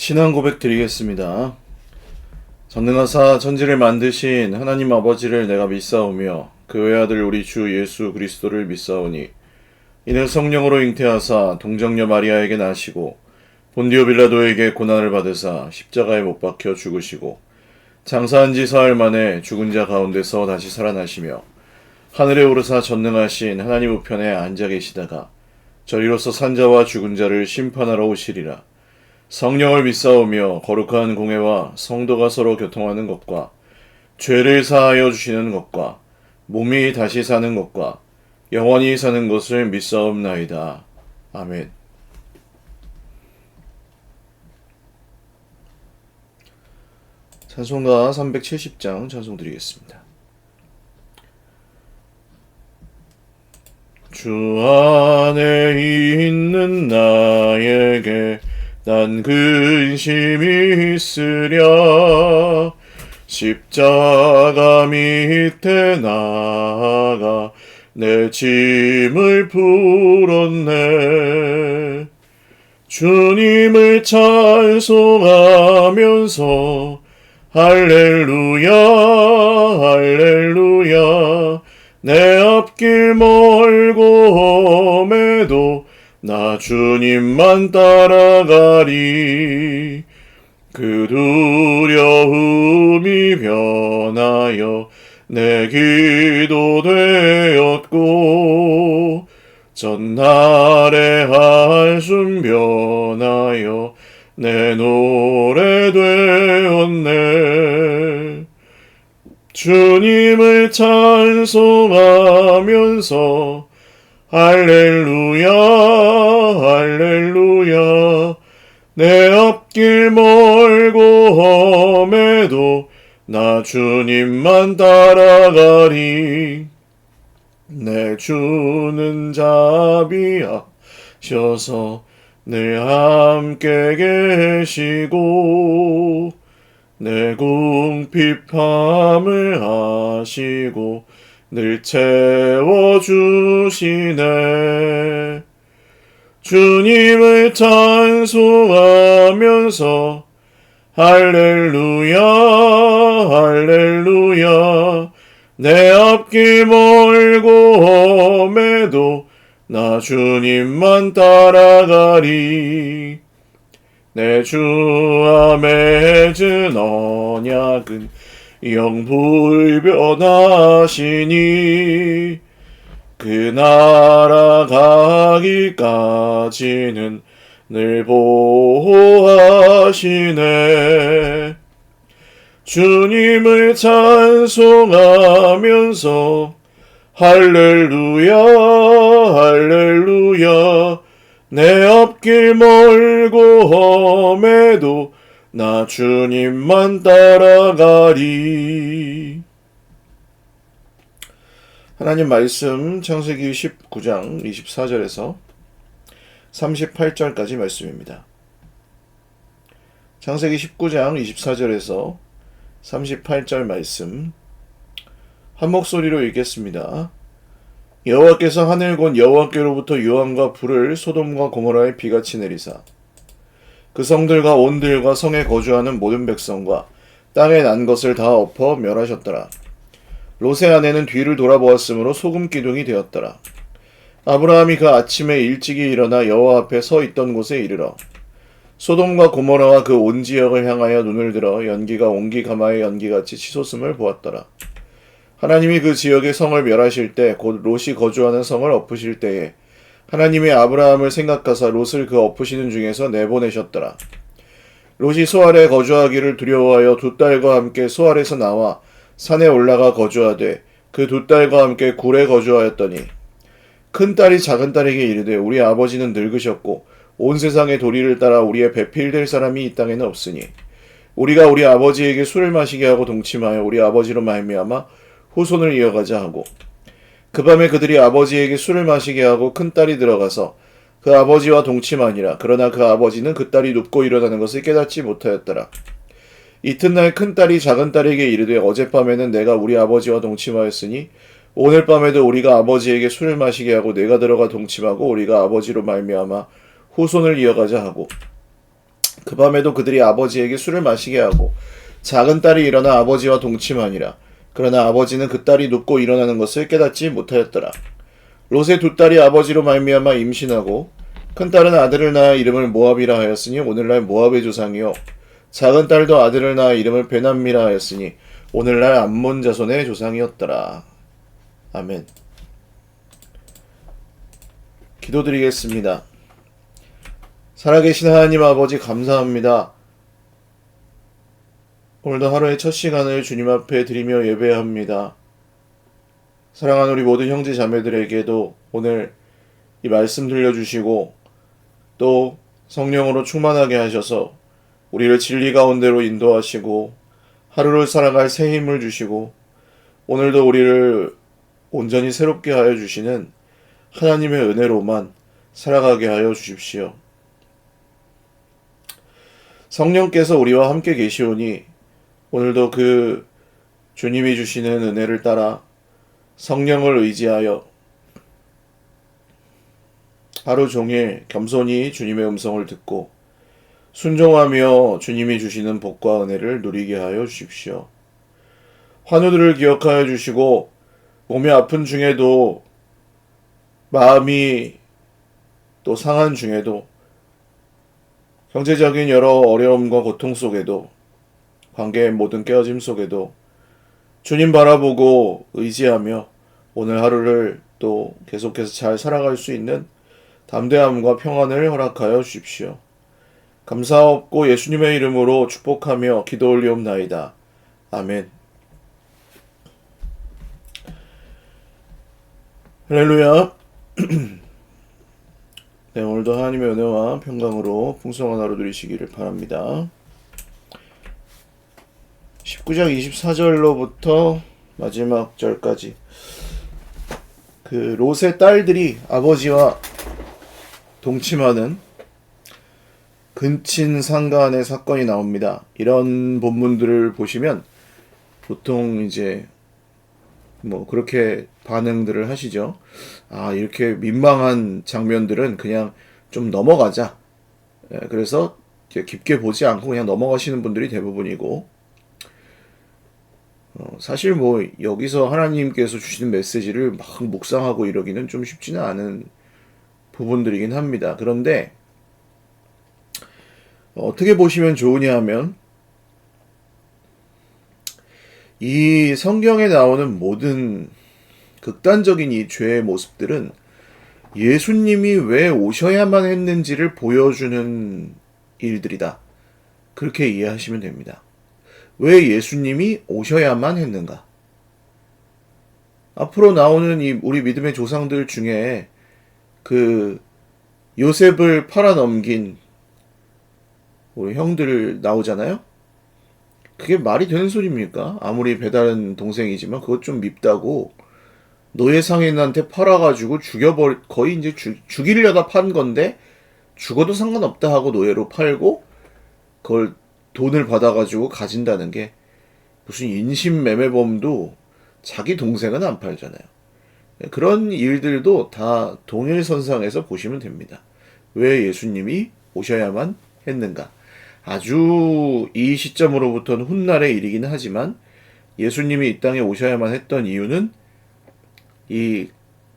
신앙 고백 드리겠습니다. 전능하사 천지를 만드신 하나님 아버지를 내가 믿사오며 그 외아들 우리 주 예수 그리스도를 믿사오니 이는 성령으로 잉태하사 동정녀 마리아에게 나시고 본디오 빌라도에게 고난을 받으사 십자가에 못 박혀 죽으시고 장사한 지 사흘 만에 죽은 자 가운데서 다시 살아나시며 하늘에 오르사 전능하신 하나님 우편에 앉아 계시다가 저리로서 산자와 죽은 자를 심판하러 오시리라. 성령을 믿사오며 거룩한 공회와 성도가 서로 교통하는 것과 죄를 사하여 주시는 것과 몸이 다시 사는 것과 영원히 사는 것을 믿사옵나이다. 아멘. 찬송가 370장 찬송드리겠습니다. 주 안에 있는 나에게 난 근심이 있으랴. 십자가 밑에 나아가 내 짐을 풀었네. 주님을 찬송하면서 할렐루야 할렐루야. 내 앞길 멀고 험해도 나 주님만 따라가리. 그 두려움이 변하여 내 기도 되었고 전날의 한숨 변하여 내 노래 되었네. 주님을 찬송하면서 할렐루야 할렐루야. 내 앞길 멀고 험해도 나 주님만 따라가리. 내 주는 자비하셔서 늘 함께 계시고 내 궁핍함을 아시고 늘 채워주시네. 주님을 찬송하면서 할렐루야 할렐루야. 내 앞길 멀고 험해도 나 주님만 따라가리. 내 주와 맺은 언약은 영불변하시니 그 나라 가기까지는 늘 보호하시네. 주님을 찬송하면서 할렐루야 할렐루야. 내 앞길 멀고 험해도 나 주님만 따라가리. 하나님 말씀 창세기 19장 24절에서 38절까지 말씀입니다. 창세기 19장 24절에서 38절 말씀 한 목소리로 읽겠습니다. 여호와께서 하늘 곧 여호와께로부터 유황과 불을 소돔과 고모라에 비같이 내리사 그 성들과 온들과 성에 거주하는 모든 백성과 땅에 난 것을 다 엎어 멸하셨더라. 롯의 아내는 뒤를 돌아보았으므로 소금 기둥이 되었더라. 아브라함이 그 아침에 일찍이 일어나 여호와 앞에 서 있던 곳에 이르러 소돔과 고모라와 그 온 지역을 향하여 눈을 들어 연기가 옹기 가마의 연기같이 치솟음을 보았더라. 하나님이 그 지역의 성을 멸하실 때 곧 롯이 거주하는 성을 엎으실 때에 하나님이 아브라함을 생각하사 롯을 그 엎으시는 중에서 내보내셨더라. 롯이 소알에 거주하기를 두려워하여 두 딸과 함께 소알에서 나와 산에 올라가 거주하되 그 두 딸과 함께 굴에 거주하였더니 큰 딸이 작은 딸에게 이르되 우리 아버지는 늙으셨고 온 세상의 도리를 따라 우리의 배필될 사람이 이 땅에는 없으니 우리가 우리 아버지에게 술을 마시게 하고 동침하여 우리 아버지로 말미암아 후손을 이어가자 하고 그 밤에 그들이 아버지에게 술을 마시게 하고 큰 딸이 들어가서 그 아버지와 동침하니라. 그러나 그 아버지는 그 딸이 눕고 일어나는 것을 깨닫지 못하였더라. 이튿날 큰 딸이 작은 딸에게 이르되 어젯밤에는 내가 우리 아버지와 동침하였으니 오늘 밤에도 우리가 아버지에게 술을 마시게 하고 내가 들어가 동침하고 우리가 아버지로 말미암아 후손을 이어가자 하고 그 밤에도 그들이 아버지에게 술을 마시게 하고 작은 딸이 일어나 아버지와 동침하니라. 그러나 아버지는 그 딸이 눕고 일어나는 것을 깨닫지 못하였더라. 롯의 두 딸이 아버지로 말미암아 임신하고 큰 딸은 아들을 낳아 이름을 모압이라 하였으니 오늘날 모압의 조상이요 작은 딸도 아들을 낳아 이름을 베남미라 하였으니 오늘날 암몬 자손의 조상이었더라. 아멘. 기도드리겠습니다. 살아계신 하나님 아버지 감사합니다. 오늘도 하루의 첫 시간을 주님 앞에 드리며 예배합니다. 사랑하는 우리 모든 형제 자매들에게도 오늘 이 말씀 들려주시고 또 성령으로 충만하게 하셔서 우리를 진리 가운데로 인도하시고 하루를 살아갈 새 힘을 주시고 오늘도 우리를 온전히 새롭게 하여 주시는 하나님의 은혜로만 살아가게 하여 주십시오. 성령께서 우리와 함께 계시오니 오늘도 그 주님이 주시는 은혜를 따라 성령을 의지하여 하루 종일 겸손히 주님의 음성을 듣고 순종하며 주님이 주시는 복과 은혜를 누리게 하여 주십시오. 환우들을 기억하여 주시고 몸이 아픈 중에도 마음이 또 상한 중에도 경제적인 여러 어려움과 고통 속에도 관계의 모든 깨어짐 속에도 주님 바라보고 의지하며 오늘 하루를 또 계속해서 잘 살아갈 수 있는 담대함과 평안을 허락하여 주십시오. 감사하옵고 예수님의 이름으로 축복하며 기도 올리옵나이다. 아멘. 할렐루야. 네, 오늘도 하나님의 은혜와 평강으로 풍성한 하루 누리시기를 바랍니다. 19장 24절로부터 마지막 절까지 그 롯의 딸들이 아버지와 동침하는 근친상간의 사건이 나옵니다. 이런 본문들을 보시면 보통 이제 뭐 그렇게 반응들을 하시죠. 아, 이렇게 민망한 장면들은 그냥 좀 넘어가자. 그래서 깊게 보지 않고 그냥 넘어가시는 분들이 대부분이고, 사실 뭐 여기서 하나님께서 주시는 메시지를 막 묵상하고 이러기는 좀 쉽지는 않은 부분들이긴 합니다. 그런데 어떻게 보시면 좋으냐 하면 이 성경에 나오는 모든 극단적인 이 죄의 모습들은 예수님이 왜 오셔야만 했는지를 보여주는 일들이다. 그렇게 이해하시면 됩니다. 왜 예수님이 오셔야만 했는가? 앞으로 나오는 이 우리 믿음의 조상들 중에 그 요셉을 팔아넘긴 우리 형들 나오잖아요? 그게 말이 되는 소리입니까? 아무리 배다른 동생이지만 그것 좀 밉다고 노예 상인한테 팔아가지고 거의 이제 죽이려다 판 건데 죽어도 상관없다 하고 노예로 팔고 그걸 돈을 받아가지고 가진다는 게 무슨 인신매매범도 자기 동생은 안 팔잖아요. 그런 일들도 다 동일선상에서 보시면 됩니다. 왜 예수님이 오셔야만 했는가? 아주 이 시점으로부터는 훗날의 일이긴 하지만 예수님이 이 땅에 오셔야만 했던 이유는 이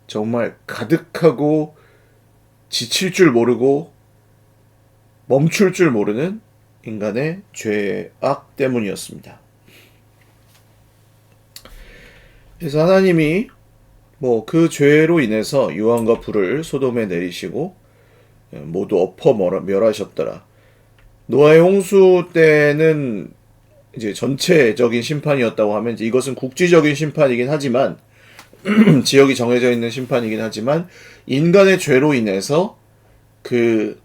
정말 가득하고 지칠 줄 모르고 멈출 줄 모르는 인간의 죄악 때문이었습니다. 그래서 하나님이 뭐 그 죄로 인해서 유황과 불을 소돔에 내리시고 모두 엎어 멸하셨더라. 노아의 홍수 때는 이제 전체적인 심판이었다고 하면 이것은 국지적인 심판이긴 하지만 지역이 정해져 있는 심판이긴 하지만 인간의 죄로 인해서 그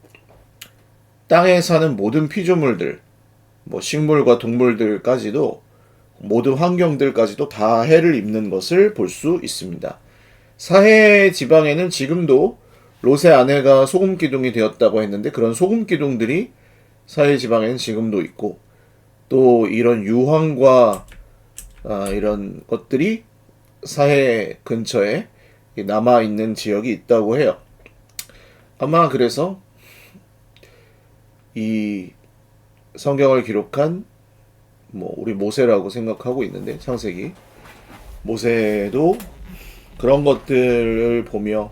땅에 사는 모든 피조물들, 뭐 식물과 동물들까지도 모든 환경들까지도 다 해를 입는 것을 볼 수 있습니다. 사해 지방에는 지금도 롯의 아내가 소금 기둥이 되었다고 했는데 그런 소금 기둥들이 사해 지방에는 지금도 있고 또 이런 유황과 이런 것들이 사해 근처에 남아있는 지역이 있다고 해요. 아마 그래서 이 성경을 기록한 우리 모세라고 생각하고 있는데, 창세기 모세도 그런 것들을 보며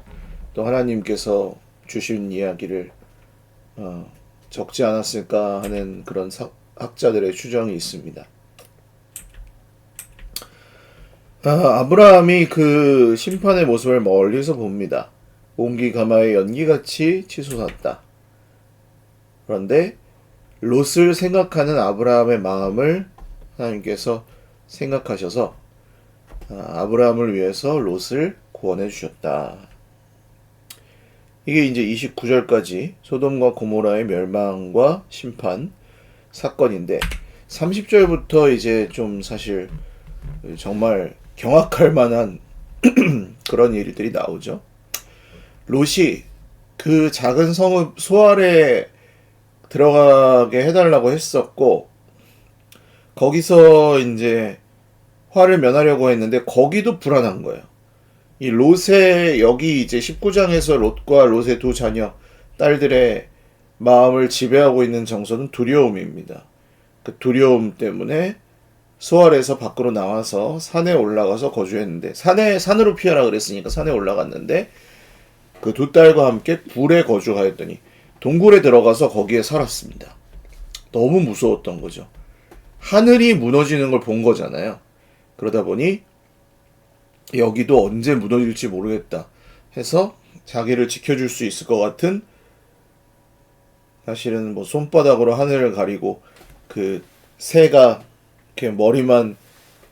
또 하나님께서 주신 이야기를 적지 않았을까 하는 그런 학자들의 추정이 있습니다. 아브라함이 그 심판의 모습을 멀리서 봅니다. 온기 가마에 연기같이 치솟았다. 그런데 롯을 생각하는 아브라함의 마음을 하나님께서 생각하셔서 아브라함을 위해서 롯을 구원해 주셨다. 이게 이제 29절까지 소돔과 고모라의 멸망과 심판 사건인데, 30절부터 이제 좀 사실 정말 경악할 만한 그런 일들이 나오죠. 롯이 그 작은 성읍 소알에 들어가게 해달라고 했었고, 거기서 이제 화를 면하려고 했는데 거기도 불안한 거예요. 이 롯의, 여기 이제 19장에서 롯과 롯의 두 자녀 딸들의 마음을 지배하고 있는 정서는 두려움입니다. 그 두려움 때문에 소알에서 밖으로 나와서 산에 올라가서 거주했는데, 산으로 피하라 그랬으니까 산에 올라갔는데, 그 두 딸과 함께 굴에 거주하였더니 동굴에 들어가서 거기에 살았습니다. 너무 무서웠던 거죠. 하늘이 무너지는 걸 본 거잖아요. 그러다 보니 여기도 언제 무너질지 모르겠다 해서 자기를 지켜줄 수 있을 것 같은, 사실은 손바닥으로 하늘을 가리고 그 새가 이렇게 머리만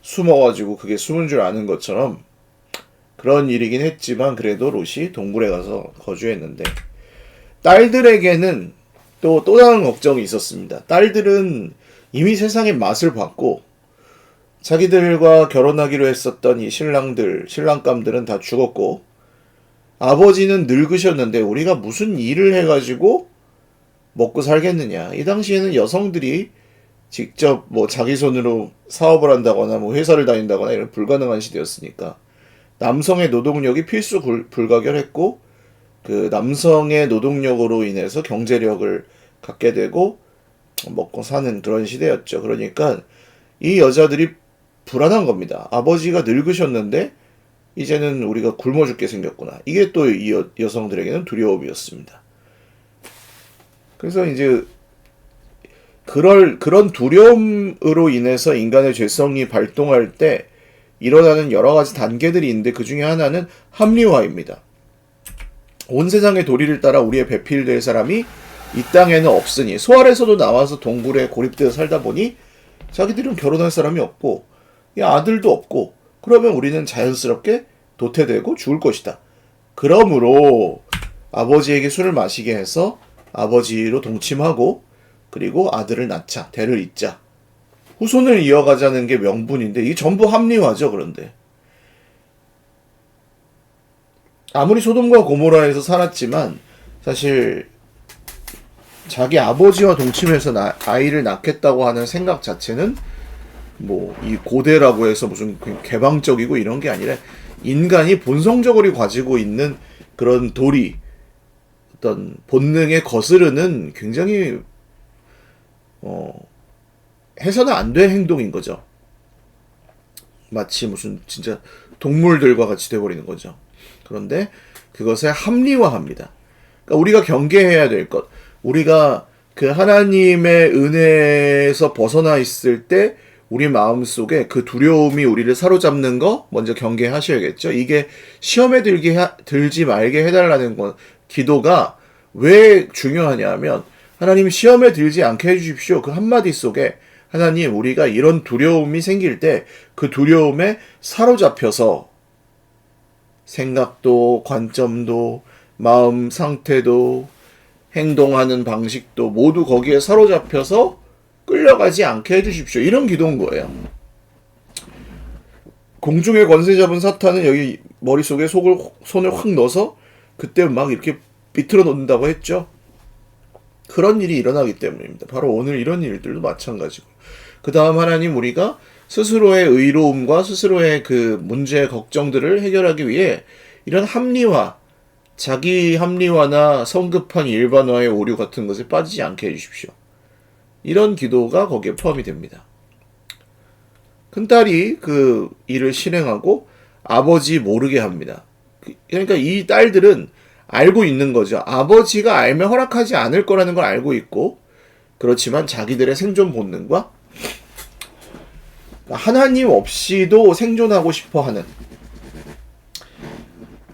숨어가지고 그게 숨은 줄 아는 것처럼 그런 일이긴 했지만, 그래도 롯이 동굴에 가서 거주했는데, 딸들에게는 또 다른 걱정이 있었습니다. 딸들은 이미 세상의 맛을 봤고, 자기들과 결혼하기로 했었던 이 신랑감들은 다 죽었고, 아버지는 늙으셨는데 우리가 무슨 일을 해가지고 먹고 살겠느냐. 이 당시에는 여성들이 직접 자기 손으로 사업을 한다거나 회사를 다닌다거나 이런 불가능한 시대였으니까 남성의 노동력이 필수 불가결했고, 그 남성의 노동력으로 인해서 경제력을 갖게 되고 먹고 사는 그런 시대였죠. 그러니까 이 여자들이 불안한 겁니다. 아버지가 늙으셨는데 이제는 우리가 굶어 죽게 생겼구나. 이게 또 이 여성들에게는 두려움이었습니다. 그래서 이제 그런 두려움으로 인해서 인간의 죄성이 발동할 때 일어나는 여러 가지 단계들이 있는데, 그 중에 하나는 합리화입니다. 온 세상의 도리를 따라 우리의 배필될 사람이 이 땅에는 없으니, 소알에서도 나와서 동굴에 고립되어 살다 보니 자기들은 결혼할 사람이 없고 아들도 없고, 그러면 우리는 자연스럽게 도태되고 죽을 것이다. 그러므로 아버지에게 술을 마시게 해서 아버지로 동침하고, 그리고 아들을 낳자, 대를 잇자, 후손을 이어가자는 게 명분인데, 이게 전부 합리화죠. 그런데 아무리 소돔과 고모라에서 살았지만 사실 자기 아버지와 동침해서 아이를 낳겠다고 하는 생각 자체는 이 고대라고 해서 무슨 개방적이고 이런 게 아니라, 인간이 본성적으로 가지고 있는 그런 도리, 어떤 본능에 거스르는 굉장히 해서는 안 될 행동인 거죠. 마치 무슨 진짜 동물들과 같이 돼버리는 거죠. 그런데 그것을 합리화합니다. 그러니까 우리가 경계해야 될 것, 우리가 그 하나님의 은혜에서 벗어나 있을 때 우리 마음속에 그 두려움이 우리를 사로잡는 거 먼저 경계하셔야겠죠. 이게 시험에 들지 말게 해달라는 건, 기도가 왜 중요하냐 하면, 하나님 시험에 들지 않게 해주십시오. 그 한마디 속에 하나님, 우리가 이런 두려움이 생길 때 그 두려움에 사로잡혀서 생각도, 관점도, 마음 상태도, 행동하는 방식도 모두 거기에 사로잡혀서 끌려가지 않게 해주십시오. 이런 기도인 거예요. 공중의 권세 잡은 사탄은 여기 머릿속에 손을 확 넣어서 그때 막 이렇게 비틀어 놓는다고 했죠. 그런 일이 일어나기 때문입니다. 바로 오늘 이런 일들도 마찬가지고, 그 다음 하나님, 우리가 스스로의 의로움과 스스로의 그 문제, 걱정들을 해결하기 위해 이런 합리화, 자기 합리화나 성급한 일반화의 오류 같은 것에 빠지지 않게 해주십시오. 이런 기도가 거기에 포함이 됩니다. 큰딸이 그 일을 실행하고 아버지 모르게 합니다. 그러니까 이 딸들은 알고 있는 거죠. 아버지가 알면 허락하지 않을 거라는 걸 알고 있고, 그렇지만 자기들의 생존 본능과 하나님 없이도 생존하고 싶어 하는,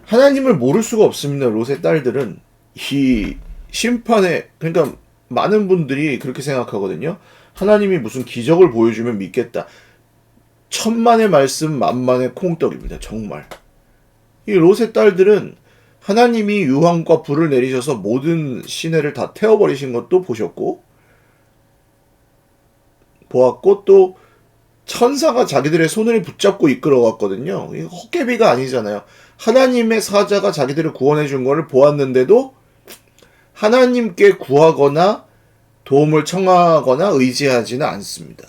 하나님을 모를 수가 없습니다. 롯의 딸들은 이 심판에, 그러니까 많은 분들이 그렇게 생각하거든요. 하나님이 무슨 기적을 보여주면 믿겠다. 천만의 말씀 만만의 콩떡입니다. 정말. 이 롯의 딸들은 하나님이 유황과 불을 내리셔서 모든 시내를 다 태워버리신 것도 보았고, 또 천사가 자기들의 손을 붙잡고 이끌어갔거든요. 이거 헛개비가 아니잖아요. 하나님의 사자가 자기들을 구원해 준 거를 보았는데도 하나님께 구하거나 도움을 청하거나 의지하지는 않습니다.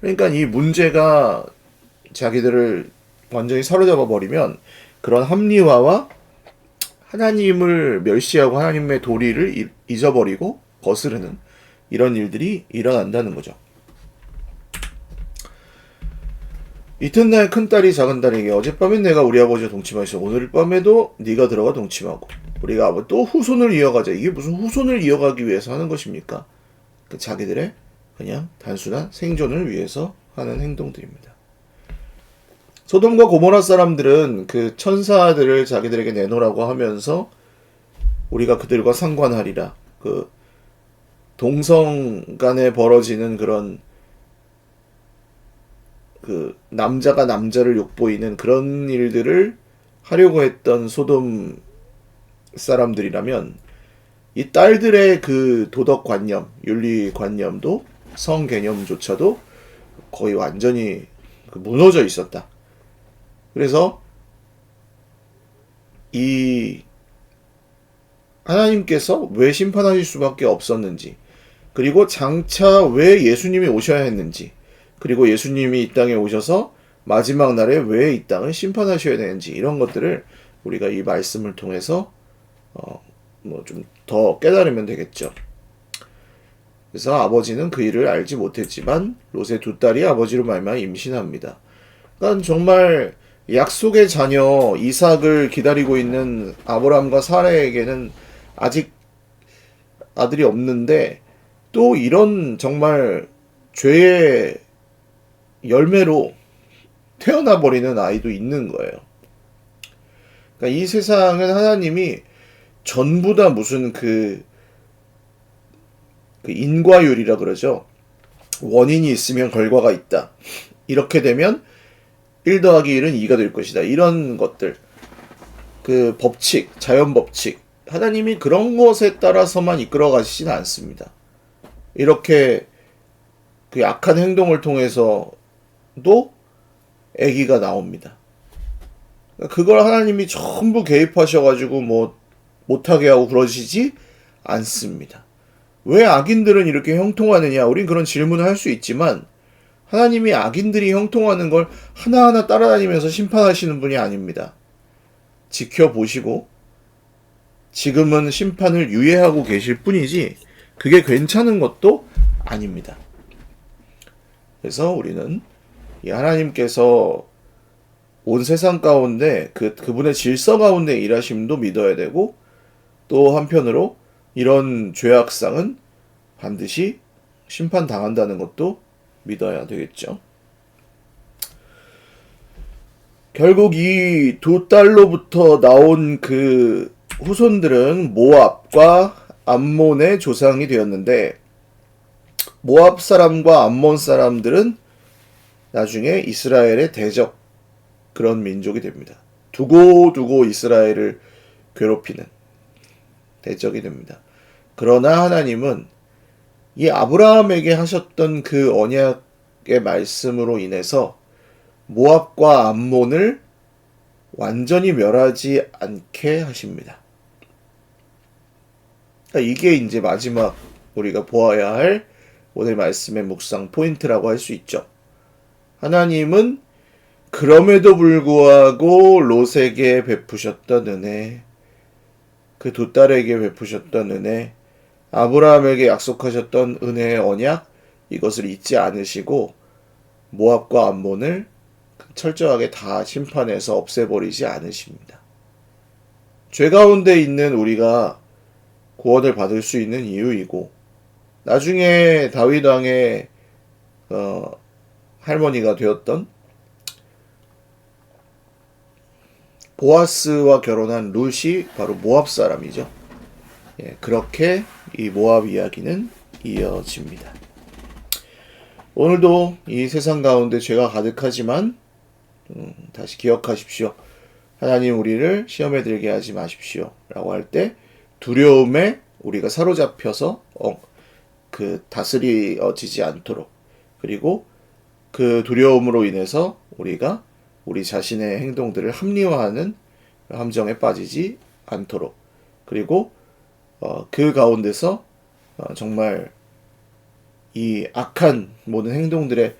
그러니까 이 문제가 자기들을 완전히 사로잡아 버리면 그런 합리화와 하나님을 멸시하고 하나님의 도리를 잊어버리고 거스르는 이런 일들이 일어난다는 거죠. 이튿날 큰딸이 작은딸에게 어젯밤엔 내가 우리 아버지와 동침하였어. 오늘 밤에도 네가 들어가 동침하고 우리가 또 후손을 이어가자. 이게 무슨 후손을 이어가기 위해서 하는 것입니까? 자기들의 그냥 단순한 생존을 위해서 하는 행동들입니다. 소돔과 고모라 사람들은 그 천사들을 자기들에게 내놓으라고 하면서 우리가 그들과 상관하리라. 그 동성 간에 벌어지는 그런 그 남자가 남자를 욕보이는 그런 일들을 하려고 했던 소돔 사람들이라면 이 딸들의 그 도덕관념, 윤리관념도 성개념조차도 거의 완전히 무너져 있었다. 그래서 이 하나님께서 왜 심판하실 수밖에 없었는지, 그리고 장차 왜 예수님이 오셔야 했는지, 그리고 예수님이 이 땅에 오셔서 마지막 날에 왜 이 땅을 심판하셔야 되는지, 이런 것들을 우리가 이 말씀을 통해서 좀 더 깨달으면 되겠죠. 그래서 아버지는 그 일을 알지 못했지만 롯의 두 딸이 아버지로 말미암아 임신합니다. 그러니까 정말 약속의 자녀 이삭을 기다리고 있는 아브라함과 사라에게는 아직 아들이 없는데 또 이런 정말 죄의 열매로 태어나버리는 아이도 있는 거예요. 그러니까 이 세상은 하나님이 전부 다 무슨 그 인과율이라 그러죠. 원인이 있으면 결과가 있다. 이렇게 되면 1 더하기 1은 2가 될 것이다. 이런 것들. 그 법칙, 자연 법칙. 하나님이 그런 것에 따라서만 이끌어 가시진 않습니다. 이렇게 그 악한 행동을 통해서도 아기가 나옵니다. 그걸 하나님이 전부 개입하셔가지고 못하게 하고 그러시지 않습니다. 왜 악인들은 이렇게 형통하느냐? 우린 그런 질문을 할 수 있지만 하나님이 악인들이 형통하는 걸 하나하나 따라다니면서 심판하시는 분이 아닙니다. 지켜보시고 지금은 심판을 유예하고 계실 뿐이지 그게 괜찮은 것도 아닙니다. 그래서 우리는 이 하나님께서 온 세상 가운데 그분의 질서 가운데 일하심도 믿어야 되고, 또 한편으로 이런 죄악상은 반드시 심판당한다는 것도 믿어야 되겠죠. 결국 이 두 딸로부터 나온 그 후손들은 모압과 암몬의 조상이 되었는데, 모압 사람과 암몬 사람들은 나중에 이스라엘의 대적 그런 민족이 됩니다. 두고두고 이스라엘을 괴롭히는 대적이 됩니다. 그러나 하나님은 이 아브라함에게 하셨던 그 언약의 말씀으로 인해서 모압과 암몬을 완전히 멸하지 않게 하십니다. 그러니까 이게 이제 마지막 우리가 보아야 할 오늘 말씀의 묵상 포인트라고 할 수 있죠. 하나님은 그럼에도 불구하고 롯에게 베푸셨던 은혜, 그 두 딸에게 베푸셨던 은혜, 아브라함에게 약속하셨던 은혜의 언약, 이것을 잊지 않으시고 모압과 암몬을 철저하게 다 심판해서 없애버리지 않으십니다. 죄 가운데 있는 우리가 구원을 받을 수 있는 이유이고, 나중에 다윗 왕의 할머니가 되었던 보아스와 결혼한 룻이 바로 모압 사람이죠. 예, 그렇게 이 모압 이야기는 이어집니다. 오늘도 이 세상 가운데 죄가 가득하지만 다시 기억하십시오. 하나님 우리를 시험에 들게 하지 마십시오 라고 할 때 두려움에 우리가 사로잡혀서 다스려지지 않도록, 그리고 그 두려움으로 인해서 우리가 우리 자신의 행동들을 합리화하는 함정에 빠지지 않도록, 그리고 그 가운데서 정말 이 악한 모든 행동들의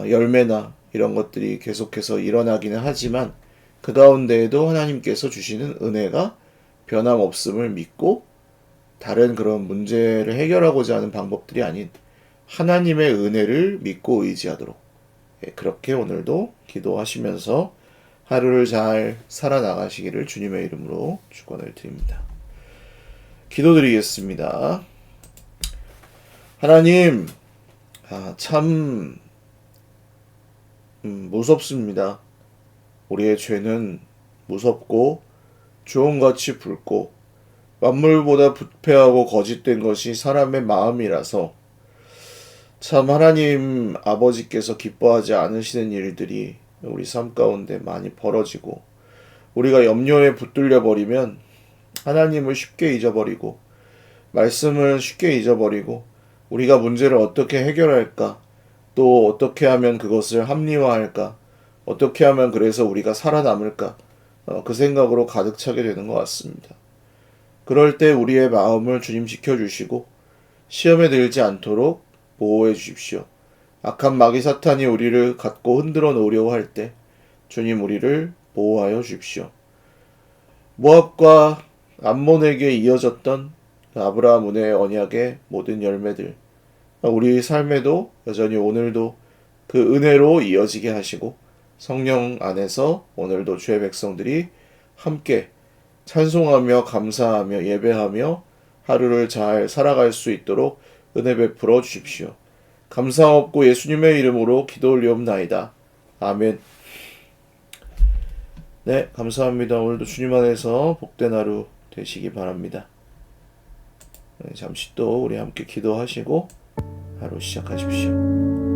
열매나 이런 것들이 계속해서 일어나기는 하지만 그 가운데에도 하나님께서 주시는 은혜가 변함없음을 믿고, 다른 그런 문제를 해결하고자 하는 방법들이 아닌 하나님의 은혜를 믿고 의지하도록, 그렇게 오늘도 기도하시면서 하루를 잘 살아나가시기를 주님의 이름으로 축원을 드립니다. 기도드리겠습니다. 하나님, 참 무섭습니다. 우리의 죄는 무섭고 주홍같이 붉고 만물보다 부패하고 거짓된 것이 사람의 마음이라서 참 하나님 아버지께서 기뻐하지 않으시는 일들이 우리 삶 가운데 많이 벌어지고, 우리가 염려에 붙들려 버리면 하나님을 쉽게 잊어버리고 말씀을 쉽게 잊어버리고, 우리가 문제를 어떻게 해결할까, 또 어떻게 하면 그것을 합리화할까, 어떻게 하면 그래서 우리가 살아남을까, 그 생각으로 가득 차게 되는 것 같습니다. 그럴 때 우리의 마음을 주님 지켜주시고 시험에 들지 않도록 보호해 주십시오. 악한 마귀 사탄이 우리를 갖고 흔들어 놓으려고 할 때 주님 우리를 보호하여 주십시오. 모압과 암몬에게 이어졌던 아브라함 은혜의 언약의 모든 열매들, 우리 삶에도 여전히 오늘도 그 은혜로 이어지게 하시고, 성령 안에서 오늘도 주의 백성들이 함께 찬송하며 감사하며 예배하며 하루를 잘 살아갈 수 있도록 은혜 베풀어 주십시오. 감사 없고 예수님의 이름으로 기도 올리옵나이다. 아멘. 네, 감사합니다. 오늘도 주님 안에서 복된 하루 되시기 바랍니다. 네, 잠시 또 우리 함께 기도하시고 하루 시작하십시오.